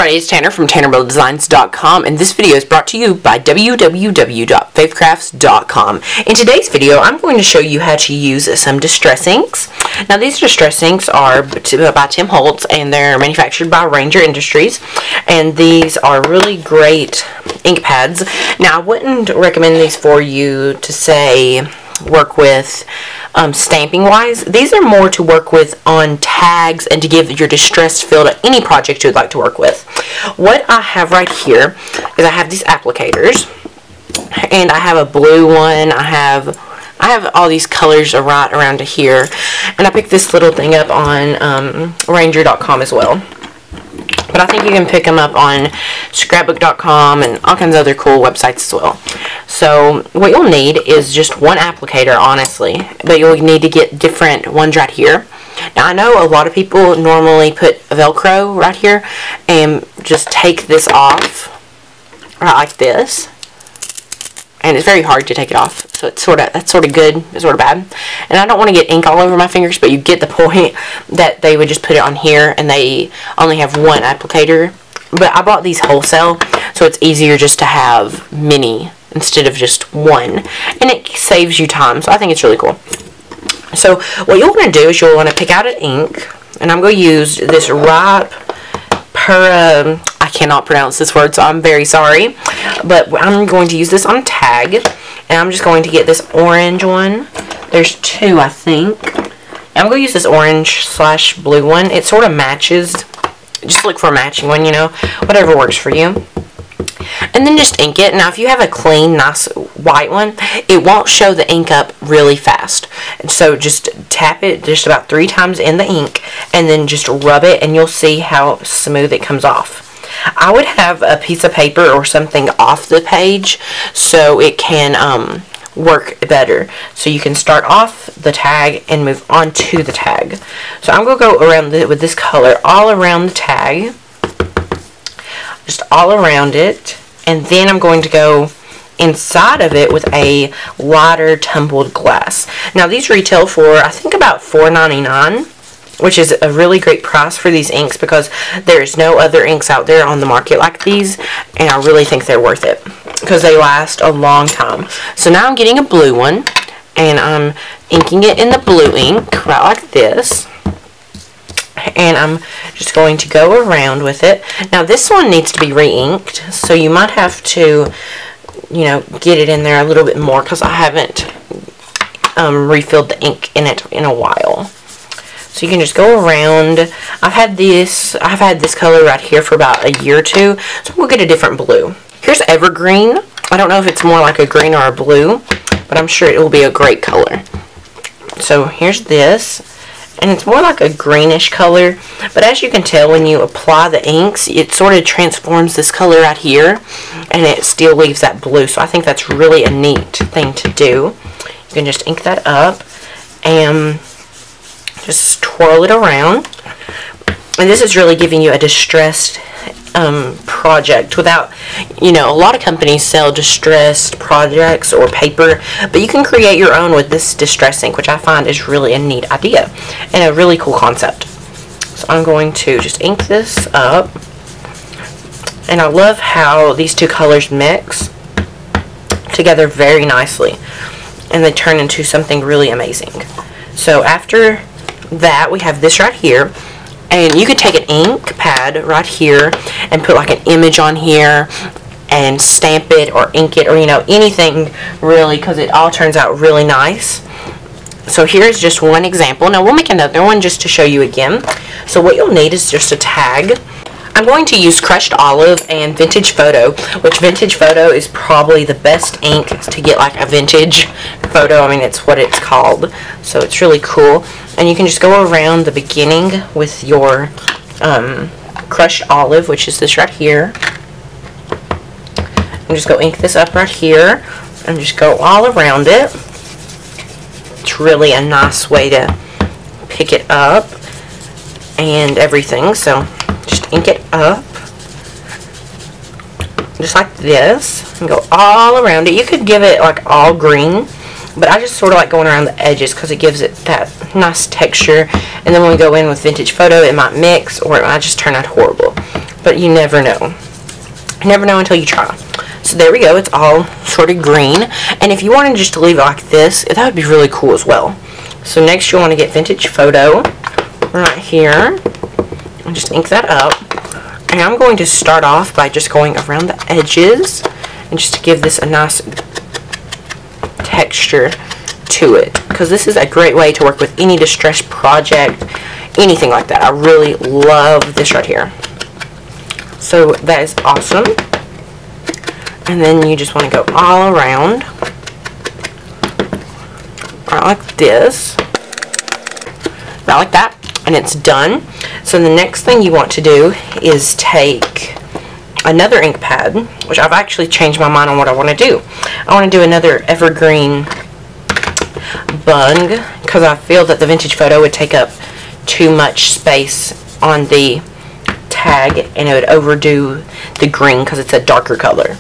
everybody, it's Tanner from TannerBuildDesigns.com, and this video is brought to you by www.favecrafts.com. In today's video, I'm going to show you how to use some distress inks. Now, these distress inks are by Tim Holtz, and they're manufactured by Ranger Industries, and these are really great ink pads. Now, I wouldn't recommend these for you to say work with stamping wise. These are more to work with on tags and to give your distressed feel to any project you'd like to work with. What I have right here is I have these applicators, and I have a blue one. I have all these colors right around to here, and I picked this little thing up on Ranger.com as well. But I think you can pick them up on scrapbook.com and all kinds of other cool websites as well. So what you'll need is just one applicator, honestly, but you'll need to get different ones right here. Now, I know a lot of people normally put Velcro right here and just take this off right like this. And it's very hard to take it off, so it's that's sort of good, it's sort of bad. And I don't want to get ink all over my fingers, but you get the point that they would just put it on here, and they only have one applicator. But I bought these wholesale, so it's easier just to have many instead of just one, and it saves you time. So I think it's really cool. So what you'll want to do is you'll want to pick out an ink, and I'm going to use this Ripe I cannot pronounce this word, so I'm very sorry, but I'm going to use this on tag, and I'm just going to get this orange one. There's two, I think. I'm going to use this orange / blue one. It sort of matches. Just look for a matching one, you know, whatever works for you. And then just ink it. Now, if you have a clean, nice white one, it won't show the ink up really fast. And so just tap it just about 3 times in the ink, and then just rub it, and you'll see how smooth it comes off. I would have a piece of paper or something off the page so it can work better. So you can start off the tag and move on to the tag. So I'm going to go around with this color all around the tag. Just all around it, and then I'm going to go inside of it with a lighter tumbled glass. Now, these retail for I think about $4.99, which is a really great price for these inks because there's no other inks out there on the market like these, and I really think they're worth it because they last a long time. So now I'm getting a blue one, and I'm inking it in the blue ink right like this. And I'm just going to go around with it. Now, this one needs to be re-inked, so you might have to, you know, get it in there a little bit more because I haven't refilled the ink in it in a while. So you can just go around. I've had this color right here for about a year or two, so we'll get a different blue. Here's Evergreen. I don't know if it's more like a green or a blue, but I'm sure it will be a great color. So here's this. And it's more like a greenish color, but as you can tell, when you apply the inks, it sort of transforms this color right here, and it still leaves that blue. So I think that's really a neat thing to do. You can just ink that up and just twirl it around. And this is really giving you a distressed project without, you know, a lot of companies sell distressed projects or paper, but you can create your own with this distress ink, which I find is really a neat idea and a really cool concept. So I'm going to just ink this up, and I love how these two colors mix together very nicely, and they turn into something really amazing. So after that, we have this right here. And you could take an ink pad right here and put like an image on here and stamp it or ink it, or, you know, anything really, because it all turns out really nice. So here's just one example. Now we'll make another one just to show you again. So what you'll need is just a tag. I'm going to use Crushed Olive and Vintage Photo, which Vintage Photo is probably the best ink to get like a vintage photo. I mean, it's what it's called, so it's really cool. And you can just go around the beginning with your Crushed Olive, which is this right here, and just go ink this up right here, and just go all around it. It's really a nice way to pick it up and everything. So just ink it up just like this and go all around it. You could give it like all green, but I just sort of like going around the edges because it gives it that nice texture. And then when we go in with Vintage Photo, it might mix or it might just turn out horrible. but you never know. You never know until you try. So there we go. It's all sort of green. And if you wanted just to leave it like this, that would be really cool as well. So next you'll want to get Vintage Photo right here. And just ink that up. And I'm going to start off by just going around the edges. And just to give this a nice texture to it. Because this is a great way to work with any distress project. Anything like that. I really love this right here. So that is awesome. And then you just want to go all around. Right like this. Right like that. And it's done. So the next thing you want to do is take another ink pad, which I've actually changed my mind on what I want to do. I want to do another evergreen bung, because I feel that the Vintage Photo would take up too much space on the tag and it would overdo the green because it's a darker color.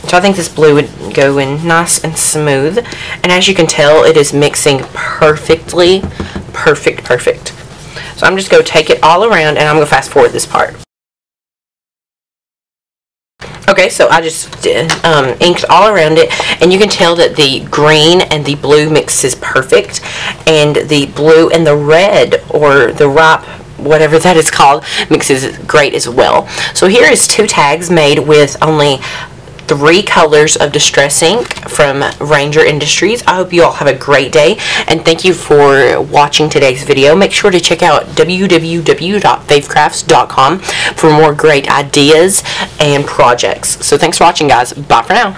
So I think this blue would go in nice and smooth, and as you can tell, it is mixing perfectly. Perfect. So I'm just going to take it all around, and I'm going to fast forward this part. Okay, so I just inked all around it, and you can tell that the green and the blue mixes perfect, and the blue and the red, or the ripe, whatever that is called, mixes great as well. So here is 2 tags made with only 3 colors of Distress ink from Ranger Industries. I hope you all have a great day, and thank you for watching today's video. Make sure to check out www.favecrafts.com for more great ideas and projects. So thanks for watching, guys. Bye for now.